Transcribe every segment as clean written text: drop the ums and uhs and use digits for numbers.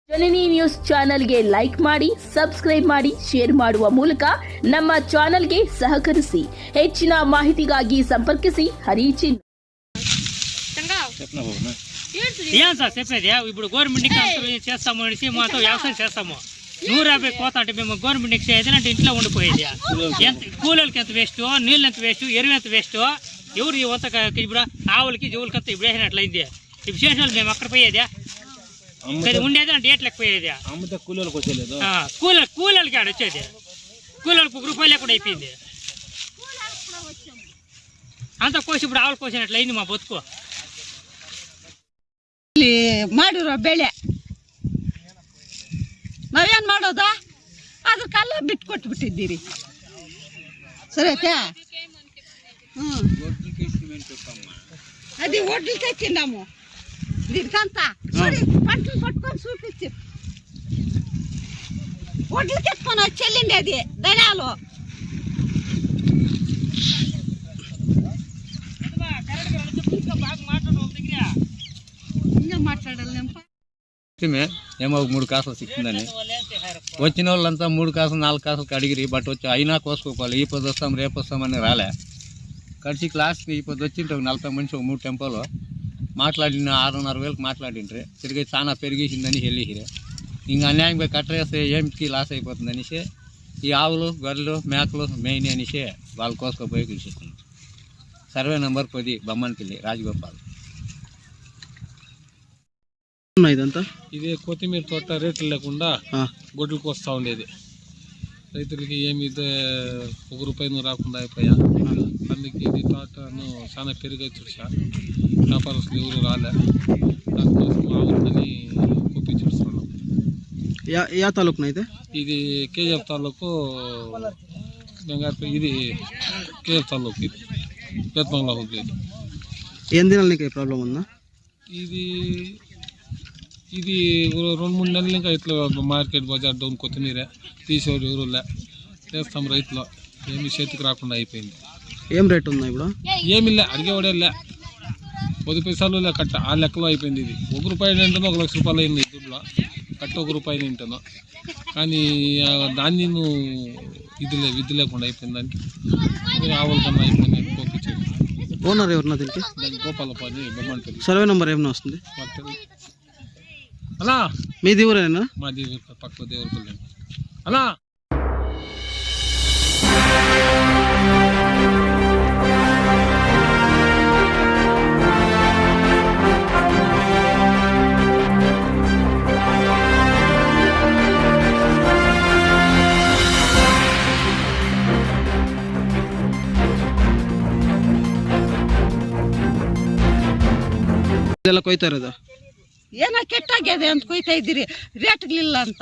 ಜನನಿ news ಚಾನೆಲ್ಗೆ like ಮಾಡಿ, subscribe ಮಾಡಿ, ಶೇರ್ ಮಾಡುವ ಮೂಲಕ ನಮ್ಮ ಚಾನೆಲ್ಗೆ ಸಹಕರಿಸಿ. ಹೆಚ್ಚಿನ మాహితిಗಾಗಿ సంపర్కిసి హరిచిన్. ఏం సార్ చెప్పేది? ఇప్పుడు గవర్నమెంట్కి చేస్తాము అనేసి మాతో వ్యవసాయం చేస్తాము. 150 పోతా అంటే మేము గవర్నమెంట్కి ఏదంటే ఇంట్లో ఉండిపోయేది. ఎంత కూలీలకి ఎంత వేస్ట్, నీళ్ళు ఎంత వేస్ట్, ఎరువు ఎంత వేస్ట్, ఎవరు అంత ఇప్పుడు ఆవులకి జవులకి అంతా ఇప్పుడు వేసినట్లయింది. ఇప్పుడు చేసిన వాళ్ళు మేము అక్కడ పోయేది ఉండేది అంటే ఏట్లకి పోయేది. కూలీలకి ఆడ వచ్చేది, కూలీలకు ₹1 లేకుండా అయిపోయింది. అంత కోసి ఇప్పుడు ఆవులు కోసినట్లయింది మా బతుకు. ಮಾಡಿರೋ ಬೆಳೆ ನಾವೇನು ಮಾಡೋದ? ಅದಕ್ಕೆಲ್ಲ ಬಿಟ್ಟು ಕೊಟ್ಬಿಟ್ಟಿದ್ದೀರಿ. ಸರಿ ಆಯ್ತಾ? అది ఒడ్లు తెచ్చినాము దీనికంతా పంటలు పట్టుకొని చూపించి ఒడ్లకి ఎత్తుకొని వచ్చి చెల్లింది అది ధనాలు. ఇంకా మాట్లాడాలి ఏమో 3 కాసులు సిక్కిందని వచ్చిన వాళ్ళంతా 3 కాసులు 4 కాసులు అడిగిరి. బట్ వచ్చి అయినా కోసుకోవాలి. ఈ పొద్దు వస్తాం రేపు వస్తామని రాలే. కడిచి క్లాస్కి ఈ పొద్దు వచ్చింటే 40 మంది 3 టెంపోలో మాట్లాడిన 6,500 మాట్లాడిండ్రే. తిరిగి చాలా పెరిగేసిందని వెళ్ళిరే. ఇంకా అన్యాయంగా కట్టేస్తే ఏమిటికి లాస్ అయిపోతుందనేసి ఈ ఆవులు గొర్రెలు మేకలు మెయిన్ అనేసి వాళ్ళు కోసుకోపోయి తీసుకున్నాం. Survey number 10 Bommanpalli Rajagopal. ఇదంతా ఇది కొత్తిమీర తోట రేట్లు లేకుండా గొడ్లకు వస్తూ ఉండేది. రైతులకి ఏమి ₹1 రాకుండా అయిపోయా. అందుకే ఇది తోటను చాలా పెరిగొచ్చు సార్. వ్యాపారస్తులు ఎవరు రాలే. దానికోసం ఆవులని ఒప్పించుస్తున్నాం. యా తాలూకున అయితే ఇది కేజీఎఫ్ తాలూకు ఇది కేజీఎఫ్ తాలూకు ఇది వేతనంలో ఉంది. ఏం దినాలు నీకు ప్రాబ్లం ఉందా? ఇది 2-3 నెలలు ఇంకా ఇట్లా మార్కెట్ బజార్ డౌన్ కొత్తిమీర తీసేవాడు ఎవరు చేస్తాం. రైతులు ఏమి చేతికి రాకుండా అయిపోయింది. ఏం రేట్ ఉందా ఇప్పుడు? ఏమి లే, అడిగేవాడే లే. 10 పైసలు లే కట్ట ఆ లెక్కలో అయిపోయింది. ఇది ₹1 నింటానో ₹1,00,000 అయింది. దుడ్లో కట్ట ₹1 నింటాను. కానీ దాన్ని విధి లేకుండా అయిపోయింది. దానికి ఆవుల కన్నా అయిపోయింది. కోపించేది ఓనర్ ఎవరన్నా దీనికి? దానికి గోపాలపని బొమ్మంటుంది. సర్వే నెంబర్ ఏమన్నా వస్తుంది? అలా మీది ఊరేనా? మా దేవి పక్క దేవుడిపల్లి. అలా ಇದೆಲ್ಲ ಕೊಯ್ತಾ ಇರೋದು ಏನೋ ಕೆಟ್ಟಾಗ್ಯದೆ ಅಂತ ಕೊಯ್ತಾ ಇದ್ದೀರಿ. ರೇಟ್ಗಳಿಲ್ಲ ಅಂತ.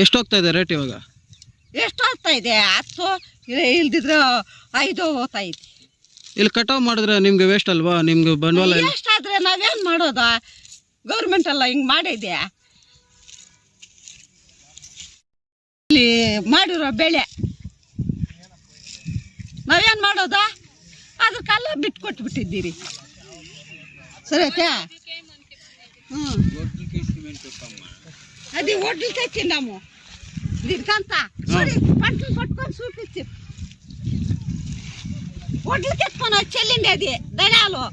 ಎಷ್ಟು ಹೋಗ್ತಾ ಇದೆ ರೇಟ್ ಇವಾಗ? ಎಷ್ಟು ಹೋಗ್ತಾ ಇದೆ? 10 ಇಲ್ದಿದ್ರೆ 5 ಹೋಗ್ತಾ ಇದೆ. ಇಲ್ಲಿ ಕಟಾವ್ ಮಾಡಿದ್ರೆ ನಿಮ್ಗೆ ವೇಸ್ಟ್ ಅಲ್ವಾ? ನಿಮ್ಗೆ ಬಂಡವಾಳ ಎಷ್ಟಾದ್ರೆ ನಾವೇನು ಮಾಡೋದ? ಗೌರ್ಮೆಂಟ್ ಎಲ್ಲ ಹಿಂಗೆ ಮಾಡಿದೆ. ಇಲ್ಲಿ ಮಾಡಿರೋ ಬೆಳೆ ನಾವೇನು ಮಾಡೋದ? ಅದಕ್ಕೆಲ್ಲ ಬಿಟ್ಟು ಕೊಟ್ಬಿಟ್ಟಿದ್ದೀರಿ. ಸರಿ ಆಯ್ತಾ? అది ఒడ్లు తెచ్చినాము దీనికంతా పంటలు పట్టుకొని చూపించి ఒడ్లకి ఎత్తుకొని వచ్చి చెల్లింది అది ధనాలు.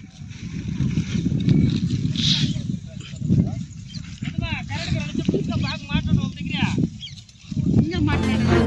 ఇంకా మాట్లాడాలి.